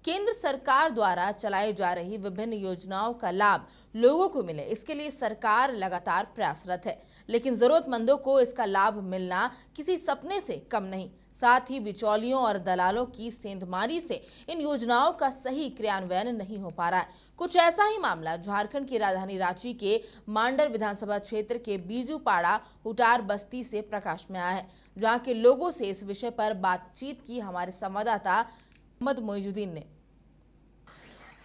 केंद्र सरकार द्वारा चलाई जा रही विभिन्न योजनाओं का लाभ लोगों को मिले, इसके लिए सरकार लगातार प्रयासरत है। लेकिन जरूरतमंदों को इसका लाभ मिलना किसी सपने से कम नहीं। साथ ही बिचौलियों और दलालों की सेंधमारी से इन योजनाओं का सही क्रियान्वयन नहीं हो पा रहा है। कुछ ऐसा ही मामला झारखंड की राजधानी रांची के मांडर विधानसभा क्षेत्र के बीजूपाड़ा हुटार बस्ती से प्रकाश में आया है, जहां के लोगों से इस विषय पर बातचीत की हमारे संवाददाता मोहम्मद मोइजुद्दीन ने।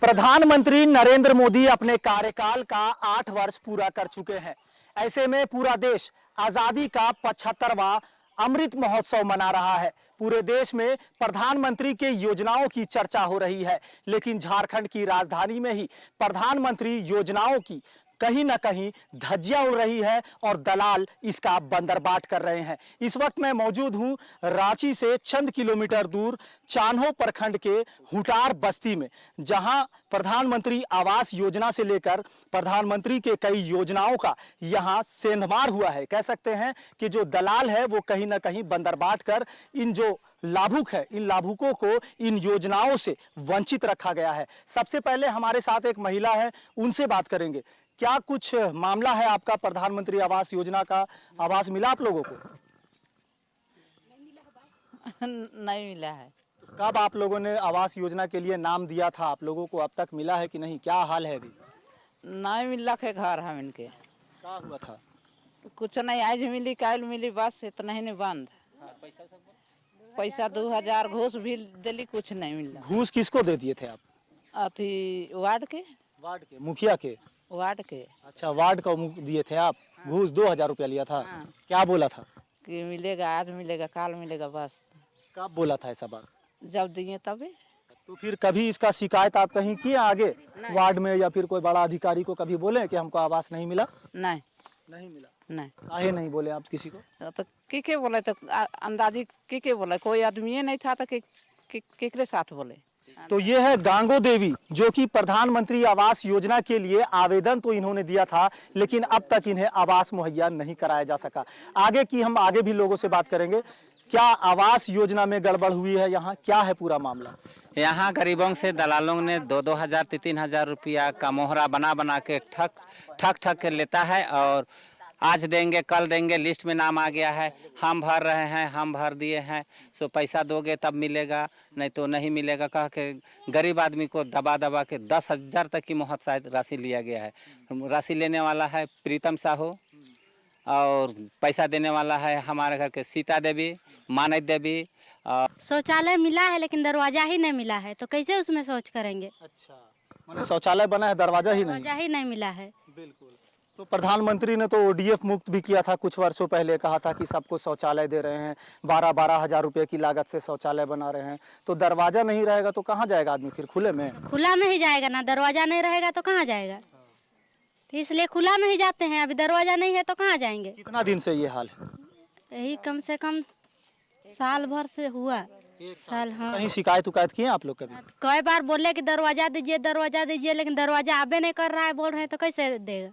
प्रधानमंत्री नरेंद्र मोदी अपने कार्यकाल का 8 वर्ष पूरा कर चुके हैं। ऐसे में पूरा देश आजादी का 75वां अमृत महोत्सव मना रहा है। पूरे देश में प्रधानमंत्री के योजनाओं की चर्चा हो रही है, लेकिन झारखंड की राजधानी में ही प्रधानमंत्री योजनाओं की कहीं ना कहीं धज्जियां उड़ रही है और दलाल इसका बंदरबाट कर रहे हैं। इस वक्त मैं मौजूद हूं रांची से चंद किलोमीटर दूर चान्हो प्रखंड के हुटार बस्ती में, जहां प्रधानमंत्री आवास योजना से लेकर प्रधानमंत्री के कई योजनाओं का यहां सेंधमार हुआ है। कह सकते हैं कि जो दलाल है वो कहीं ना कहीं बंदरबाट कर इन जो लाभुक है, इन लाभुकों को इन योजनाओं से वंचित रखा गया है। सबसे पहले हमारे साथ एक महिला है, उनसे बात करेंगे। क्या कुछ मामला है आपका? प्रधानमंत्री आवास योजना का आवास मिला आप लोगों को? नहीं मिला है। कब आप लोगों ने आवास योजना के लिए नाम दिया था? आप लोगों को अब तक मिला है कि नहीं? क्या हाल है अभी? नहीं मिला के घर हम इनके। क्या हुआ था? कुछ नहीं, आज मिली कल मिली, बस इतना ही नहीं बंद। पैसा 2000 घूस भी दिली, कुछ नहीं मिला। घूस किसको दे दिए थे आप? अथी वार्ड के मुखिया के? वार्ड के। अच्छा, वार्ड का दिए थे आप? घूस 2000 रुपया लिया था? क्या बोला था कि मिलेगा, आज मिलेगा कल मिलेगा, बस। कब बोला था ऐसा बात? जब दिए तभी। तो फिर कभी इसका शिकायत आप कहीं किए आगे वार्ड में, या फिर कोई बड़ा अधिकारी को कभी बोले कि हमको आवास नहीं मिला? नहीं मिला। नहीं। काहे नहीं बोले आप किसी को? तो के बोले? तो अंदाजी के बोले? कोई आदमी नहीं था तो केकरे साथ बोले? तो ये है गांगो देवी, जो कि प्रधानमंत्री आवास योजना के लिए आवेदन तो इन्होंने दिया था, लेकिन अब तक इन्हें आवास मुहैया नहीं कराया जा सका। हम आगे भी लोगों से बात करेंगे। क्या आवास योजना में गड़बड़ हुई है? यहाँ क्या है पूरा मामला? यहाँ गरीबों से दलालों ने 2-2 हजार 3-3 हजार रुपया का मोहरा बना के ठग के लेता है, और आज देंगे कल देंगे, लिस्ट में नाम आ गया है, हम भर रहे हैं, हम भर दिए हैं, सो पैसा दोगे तब मिलेगा, नहीं तो नहीं मिलेगा कह के गरीब आदमी को दबा के 10,000 तक की मोहर शायद राशि लिया गया है। राशि लेने वाला है प्रीतम साहू, और पैसा देने वाला है हमारे घर के सीता देवी, मानस देवी। शौचालय मिला है लेकिन दरवाजा ही नहीं मिला है, तो कैसे उसमें शौच करेंगे? अच्छा, माने शौचालय बना है, दरवाजा ही नहीं मिला है। बिल्कुल। तो प्रधानमंत्री ने तो ओडीएफ मुक्त भी किया था कुछ वर्षों पहले, कहा था कि सबको शौचालय दे रहे हैं, 12-12 हजार रुपए की लागत से शौचालय बना रहे हैं। तो दरवाजा नहीं रहेगा तो कहाँ जाएगा आदमी? फिर खुले में ही जाएगा ना, दरवाजा नहीं रहेगा तो कहाँ जाएगा? तो इसलिए खुला में ही जाते हैं। अभी दरवाजा नहीं है तो कहाँ जाएंगे? कितना दिन से ये हाल है? यही कम से कम साल भर से हुआ। साल। हाँ। कहीं शिकायत उकायत किए आप लोग कभी? कई बार बोले कि दरवाजा दीजिए, लेकिन दरवाजा आबे नहीं कर रहा है, बोल रहे हैं, तो कैसे देगा?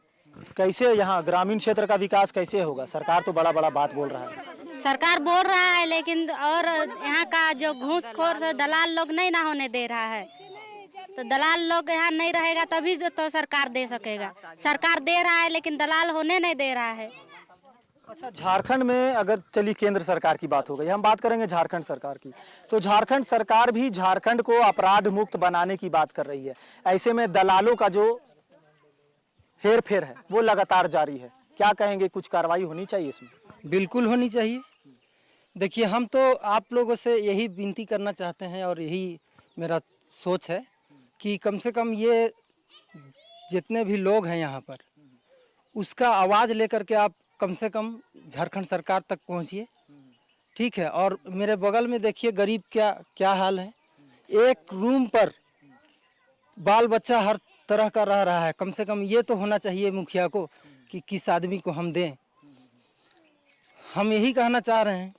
कैसे यहाँ ग्रामीण क्षेत्र का विकास कैसे होगा? सरकार तो बड़ा बात बोल रहा है। सरकार बोल रहा है, लेकिन और यहाँ का जो घूसखोर दलाल लोग नहीं ना होने दे रहा है। तो दलाल लोग यहाँ नहीं रहेगा तभी तो सरकार दे सकेगा। सरकार दे रहा है लेकिन दलाल होने नहीं दे रहा है। अच्छा, झारखंड में अगर चलिए केंद्र सरकार की बात हो गई, हम बात करेंगे झारखंड सरकार की। तो झारखंड सरकार भी झारखंड को अपराध मुक्त बनाने की बात कर रही है। ऐसे में दलालों का जो हेर फेर है वो लगातार जारी है। क्या कहेंगे, कुछ कार्रवाई होनी चाहिए इसमें? बिल्कुल होनी चाहिए। देखिए, हम तो आप लोगों से यही विनती करना चाहते हैं, और यही मेरा सोच है कि कम से कम ये जितने भी लोग हैं यहाँ पर, उसका आवाज़ लेकर के आप कम से कम झारखंड सरकार तक पहुँचिए। ठीक है। और मेरे बगल में देखिए गरीब क्या हाल है। एक रूम पर बाल बच्चा हर तरह का रह रहा है। कम से कम ये तो होना चाहिए मुखिया को कि किस आदमी को हम दें। हम यही कहना चाह रहे हैं।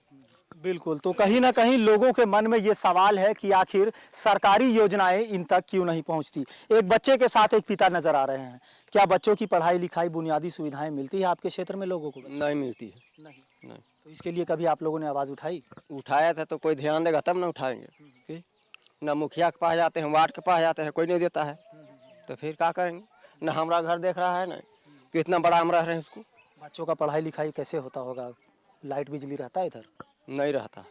बिल्कुल। तो कहीं ना कहीं लोगों के मन में ये सवाल है कि आखिर सरकारी योजनाएं इन तक क्यों नहीं पहुंचती। एक बच्चे के साथ एक पिता नजर आ रहे हैं। क्या बच्चों की पढ़ाई लिखाई बुनियादी सुविधाएं मिलती है आपके क्षेत्र में लोगों को? नहीं मिलती है। नहीं। तो इसके लिए कभी आप लोगों ने आवाज उठाई? उठाया था तो कोई ध्यान देगा तब ना उठाएंगे। ना मुखिया के पास जाते हैं, वार्ड के पास जाते हैं, कोई नहीं देता है। तो फिर क्या करेंगे? ना हमारा घर देख रहा है, ना कि इतना बड़ा हम रह रहे हैं इसको। बच्चों का पढ़ाई लिखाई कैसे होता होगा? लाइट बिजली रहता है इधर? नहीं रहता।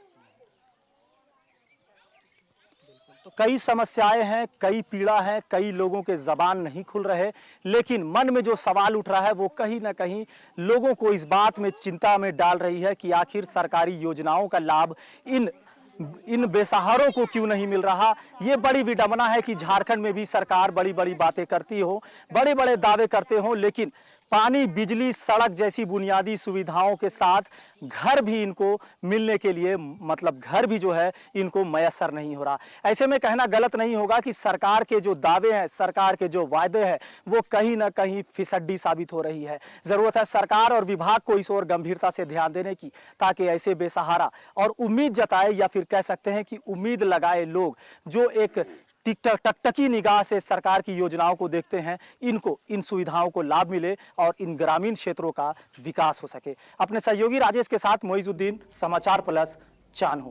तो कई समस्याएं हैं, कई पीड़ा है, कई लोगों के जबान नहीं खुल रहे, लेकिन मन में जो सवाल उठ रहा है वो कहीं ना कहीं लोगों को इस बात में चिंता में डाल रही है कि आखिर सरकारी योजनाओं का लाभ इन बेसहारों को क्यों नहीं मिल रहा। ये बड़ी विडंबना है कि झारखंड में भी सरकार बड़ी बड़ी बातें करती हो, बड़े बड़े दावे करते हो, लेकिन पानी, बिजली, सड़क जैसी बुनियादी सुविधाओं के साथ घर भी इनको मिलने के लिए, मतलब घर भी जो है इनको मयसर नहीं हो रहा। ऐसे में कहना गलत नहीं होगा कि सरकार के जो दावे हैं, सरकार के जो वायदे हैं, वो कहीं ना कहीं फिसड्डी साबित हो रही है। जरूरत है सरकार और विभाग को इस ओर गंभीरता से ध्यान देने की, ताकि ऐसे बेसहारा और उम्मीद जताए या फिर कह सकते हैं कि उम्मीद लगाए लोग जो एक टकटकी निगाह से सरकार की योजनाओं को देखते हैं, इनको इन सुविधाओं को लाभ मिले और इन ग्रामीण क्षेत्रों का विकास हो सके। अपने सहयोगी राजेश के साथ मोइजुद्दीन, समाचार प्लस, चान्हो।